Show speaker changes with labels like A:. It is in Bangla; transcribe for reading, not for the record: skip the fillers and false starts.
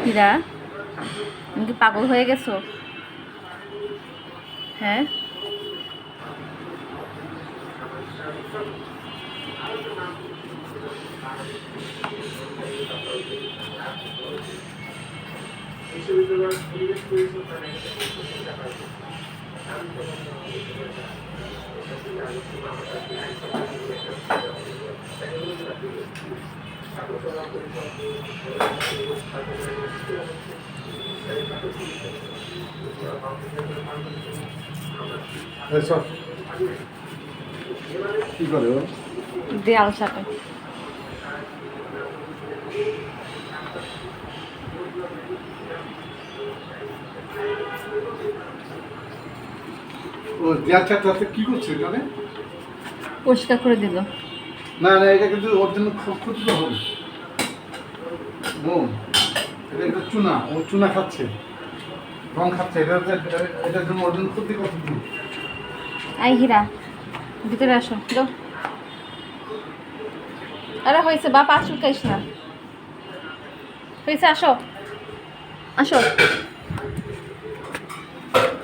A: হীরা, তুমি কি পাগল হয়ে গেছো? হ্যাঁ,
B: কি করে ও?
A: দেয়াল সাথে
B: ও দেয়াল ছাড়তে কি করছে এখানে?
A: পরিষ্কার করে দিল।
B: না না, এটা কিন্তু ওর জন্য খুব ক্ষতি হবে। বোন, এটা একটা চুনা, ও চুনা খাচ্ছে, রং খাচ্ছে, এটার জন্য ওর জন্য ক্ষতি করছে।
A: আই হীরা, ভিতরে আসো, যাও। আরে হয়েছে বাপ, আর চুলকাইস না, হয়েছে, আসো আসো।